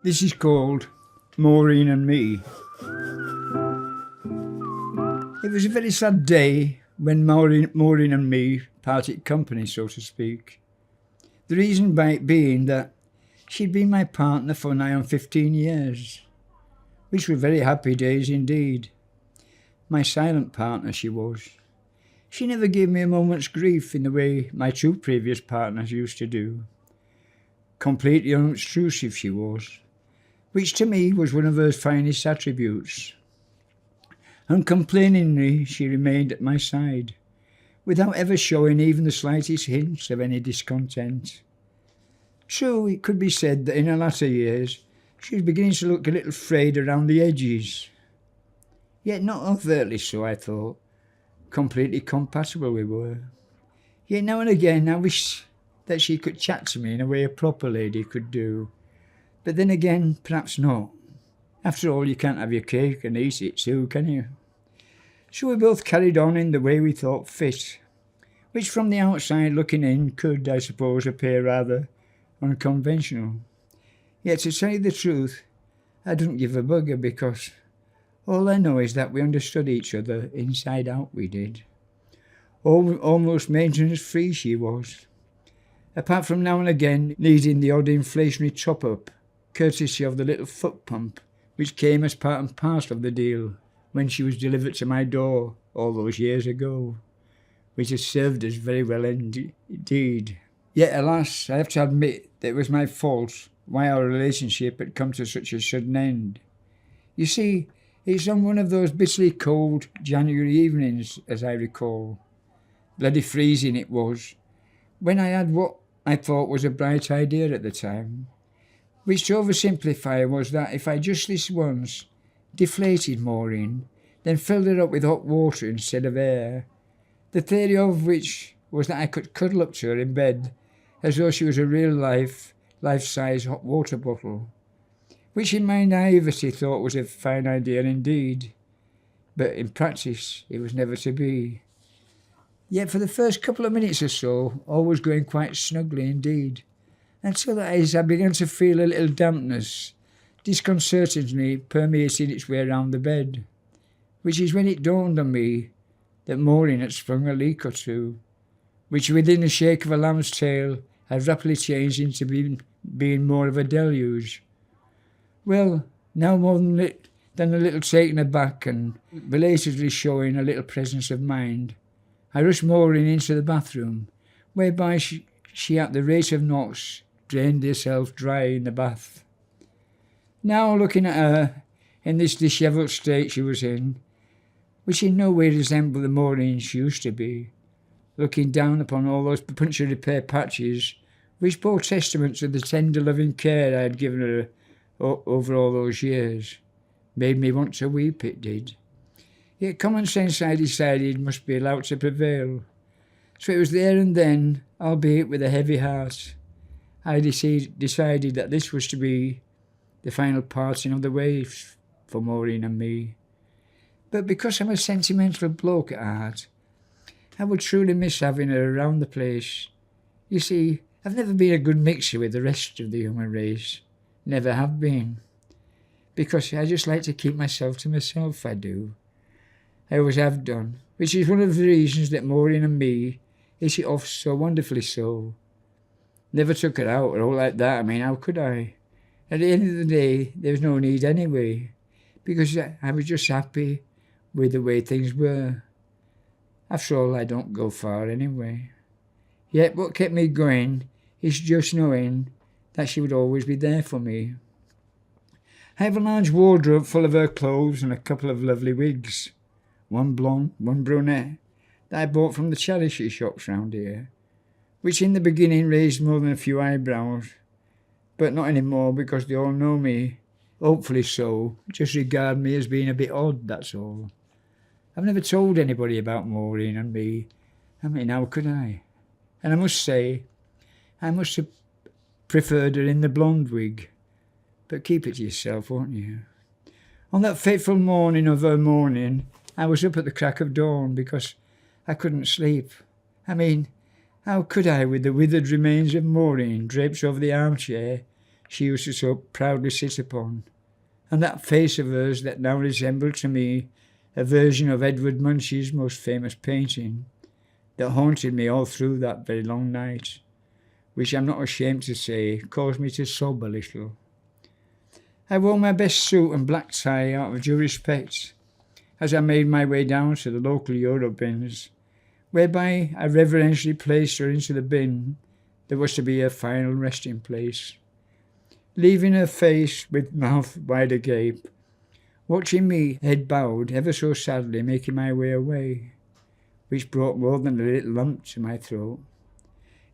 This is called Maureen and Me. It was a very sad day when Maureen and me parted company, so to speak. The reason being that she'd been my partner for nigh on 15 years, which were very happy days indeed. My silent partner she was. She never gave me a moment's grief in the way my two previous partners used to do. Completely unobtrusive she was, which to me was one of her finest attributes. Uncomplainingly she remained at my side, without ever showing even the slightest hints of any discontent. True, it could be said that in her latter years she was beginning to look a little frayed around the edges. Yet not overtly so, I thought. Completely compatible we were. Yet now and again I wish that she could chat to me in a way a proper lady could do. But then again, perhaps not. After all, you can't have your cake and eat it too, can you? So we both carried on in the way we thought fit, which from the outside looking in could, I suppose, appear rather unconventional. Yet to tell you the truth, I didn't give a bugger, because all I know is that we understood each other inside out, we did. Almost maintenance-free she was, apart from now and again needing the odd inflationary top-up, courtesy of the little foot pump, which came as part and parcel of the deal when she was delivered to my door all those years ago, which has served us very well indeed. Yet, alas, I have to admit that it was my fault why our relationship had come to such a sudden end. You see, it's on one of those bitterly cold January evenings, as I recall. Bloody freezing it was, when I had what I thought was a bright idea at the time, which to oversimplify was that if I just this once deflated Maureen, then filled her up with hot water instead of air, the theory of which was that I could cuddle up to her in bed as though she was a real life-size hot water bottle, which in my naivety thought was a fine idea indeed, but in practice it was never to be. Yet for the first couple of minutes or so, all was going quite snugly indeed, until as I began to feel a little dampness disconcertingly permeating its way around the bed, which is when it dawned on me that Maureen had sprung a leak or two, which within the shake of a lamb's tail had rapidly changed into being more of a deluge. Well, now more than a little taken aback and belatedly showing a little presence of mind, I rushed Maureen into the bathroom, whereby she at the rate of knots drained herself dry in the bath. Now looking at her in this dishevelled state she was in, which in no way resembled the Maureen she used to be, looking down upon all those punctured repair patches which bore testament to the tender loving care I had given her over all those years, made me want to weep, it did. Yet common sense, I decided, must be allowed to prevail. So it was there and then, albeit with a heavy heart, I decided that this was to be the final parting of the ways for Maureen and me. But because I'm a sentimental bloke at heart, I would truly miss having her around the place. You see, I've never been a good mixer with the rest of the human race. Never have been. Because I just like to keep myself to myself, I do. I always have done, which is one of the reasons that Maureen and me hit it off so wonderfully so. Never took her out or all like that. I mean, how could I? At the end of the day, there was no need anyway, because I was just happy with the way things were. After all, I don't go far anyway. Yet what kept me going is just knowing that she would always be there for me. I have a large wardrobe full of her clothes and a couple of lovely wigs, one blonde, one brunette, that I bought from the charity shops round here, which in the beginning raised more than a few eyebrows, but not anymore because they all know me, hopefully so, just regard me as being a bit odd, that's all. I've never told anybody about Maureen and me. I mean, how could I? And I must say, I must have preferred her in the blonde wig, but keep it to yourself, won't you? On that fateful morning of her mourning, I was up at the crack of dawn because I couldn't sleep. I mean, how could I, with the withered remains of Maureen draped over the armchair, she used to so proudly sit upon, and that face of hers that now resembled to me a version of Edward Munch's most famous painting, that haunted me all through that very long night, which I'm not ashamed to say caused me to sob a little. I wore my best suit and black tie out of due respect as I made my way down to the local Euro bins, whereby I reverentially placed her into the bin that was to be her final resting place, leaving her face with mouth wide agape, watching me, head bowed ever so sadly, making my way away, which brought more than a little lump to my throat.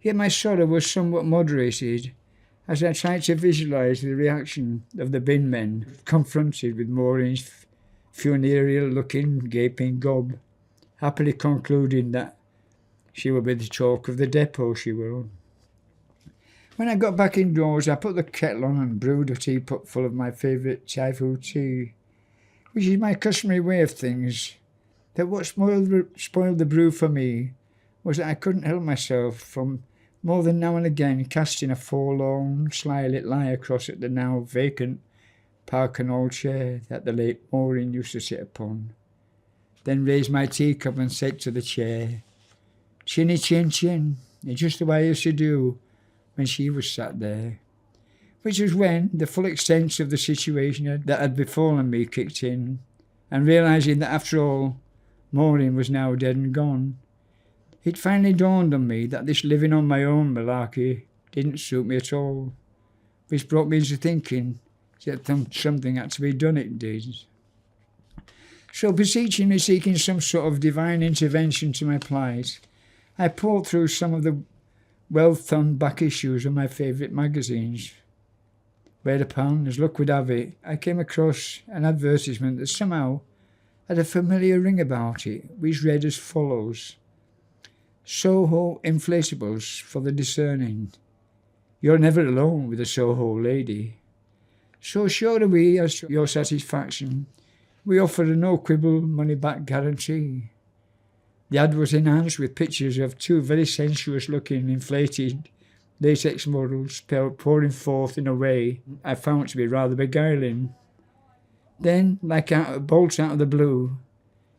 Yet my sorrow was somewhat moderated as I tried to visualise the reaction of the bin men confronted with Maureen's funereal-looking, gaping gob, happily concluding that she would be the talk of the depot, she will. When I got back indoors, I put the kettle on and brewed a teapot full of my favourite Thai tea, which is my customary way of things. That what spoiled the brew for me was that I couldn't help myself from more than now and again casting a forlorn, sly-lit eye across at the now vacant Park and Old chair that the late Maureen used to sit upon, then raised my teacup and said to the chair, "Chinny chin chin," just the way I used to do when she was sat there, which was when the full extent of the situation that had befallen me kicked in, and realising that after all, Maureen was now dead and gone, it finally dawned on me that this living on my own malarkey didn't suit me at all, which brought me into thinking that something had to be done, it did. So beseechingly seeking some sort of divine intervention to my plight, I poured through some of the well-thumbed back issues of my favourite magazines, whereupon, as luck would have it, I came across an advertisement that somehow had a familiar ring about it, which read as follows: Soho inflatables for the discerning. You're never alone with a Soho lady. So sure are we as to your satisfaction, we offer a no-quibble money-back guarantee. The ad was enhanced with pictures of two very sensuous-looking inflated latex models pouring forth in a way I found to be rather beguiling. Then, like a bolt out of the blue,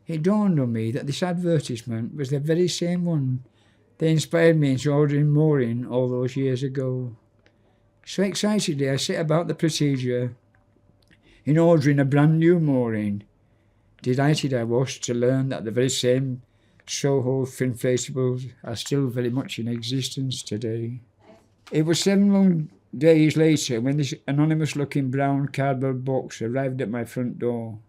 it dawned on me that this advertisement was the very same one that inspired me into ordering Maureen all those years ago. So excitedly I set about the procedure in ordering a brand new Maureen. Delighted I was to learn that the very same Soho inflatables are still very much in existence today. It was 7 long days later when this anonymous-looking brown cardboard box arrived at my front door.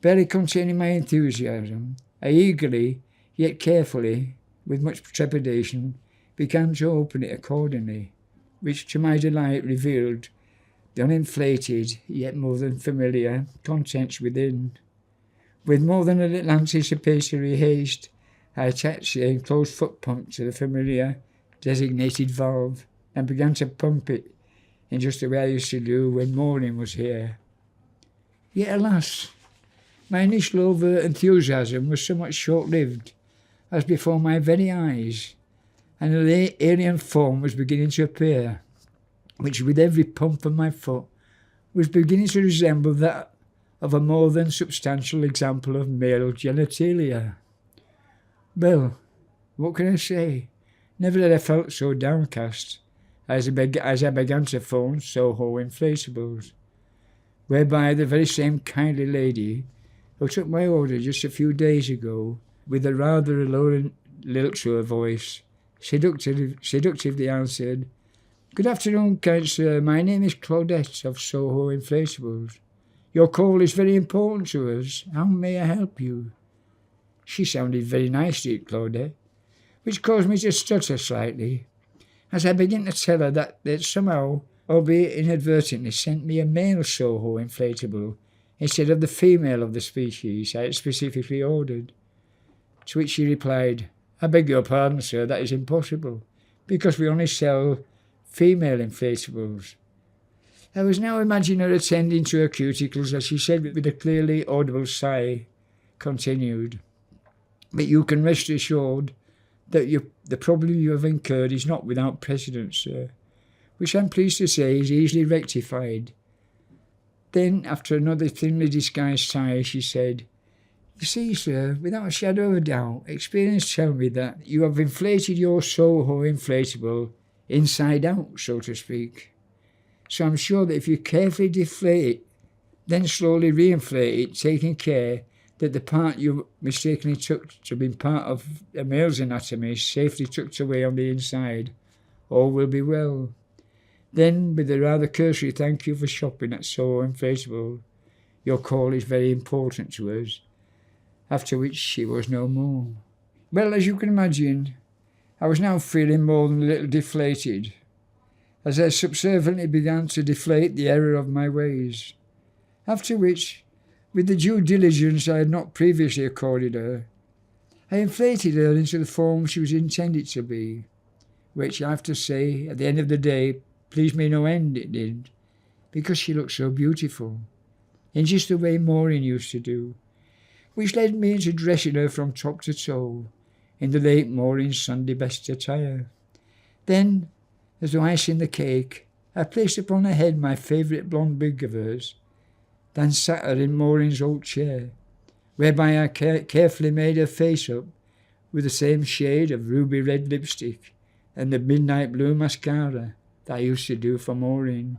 Barely containing my enthusiasm, I eagerly, yet carefully, with much trepidation, began to open it accordingly, which to my delight revealed the uninflated, yet more than familiar, contents within. With more than a little anticipatory haste, I attached the enclosed foot pump to the familiar designated valve and began to pump it in just the way I used to do when Maureen was here. Yet alas, my initial overt enthusiasm was somewhat short-lived, as before my very eyes an alien form was beginning to appear, which with every pump of my foot was beginning to resemble that of a more than substantial example of male genitalia. Well, what can I say? Never had I felt so downcast as I began to phone Soho inflatables, whereby the very same kindly lady who took my order just a few days ago, with a rather alluring lilt to her voice, seductively answered, "Good afternoon, kind sir. My name is Claudette of Soho Inflatables. Your call is very important to us. How may I help you?" She sounded very nice, did Claudette, which caused me to stutter slightly, as I began to tell her that they'd somehow, albeit inadvertently, sent me a male Soho inflatable instead of the female of the species I had specifically ordered. To which she replied, "I beg your pardon, sir, that is impossible, because we only sell female inflatables." I was now imagining her attending to her cuticles as she said with a clearly audible sigh, continued, "But you can rest assured that the problem you have incurred is not without precedent, sir. which I'm pleased to say is easily rectified. Then, after another thinly disguised sigh, she said, "You see, sir, without a shadow of a doubt, experience tells me that you have inflated your Soho inflatable inside out, so to speak. So I'm sure that if you carefully deflate it, then slowly reinflate it, taking care that the part you mistakenly took to be part of a male's anatomy is safely tucked away on the inside, all will be well. Then, with a rather cursory thank you for shopping at Soho Inflatable, your call is very important to us," after which she was no more. Well, as you can imagine, I was now feeling more than a little deflated, as I subserviently began to deflate the error of my ways, after which, with the due diligence I had not previously accorded her, I inflated her into the form she was intended to be, which, I have to say, at the end of the day, pleased me no end, it did, because she looked so beautiful, in just the way Maureen used to do, which led me into dressing her from top to toe, in the late Maureen's Sunday best attire. Then, as though icing the cake, I placed upon her head my favourite blonde wig of hers, then sat her in Maureen's old chair, whereby I carefully made her face up with the same shade of ruby red lipstick and the midnight blue mascara that I used to do for Maureen.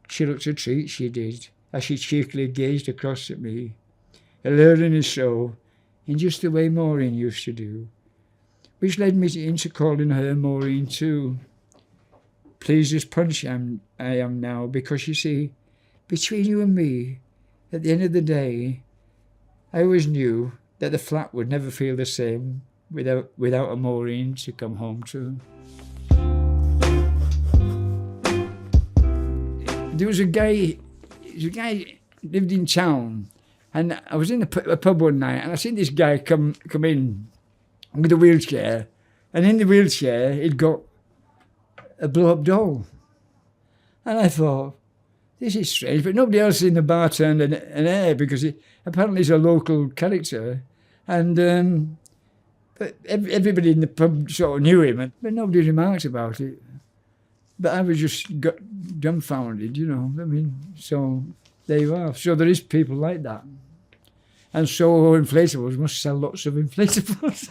She looked a treat, she did, as she cheekily gazed across at me, alluringly so, in just the way Maureen used to do, which led me into calling her Maureen too. Pleased as punch I am now, because you see, between you and me, at the end of the day, I always knew that the flat would never feel the same without a Maureen to come home to. There was a guy lived in town, and I was in a pub one night, and I seen this guy come in with a wheelchair, and in the wheelchair he'd got a blow-up doll. And I thought, this is strange, but nobody else in the bar turned an air, because apparently he's a local character, and but everybody in the pub sort of knew him, but nobody remarked about it. But I was just dumbfounded, you know. I mean, so there you are. So there is people like that. And so inflatables must sell lots of inflatables.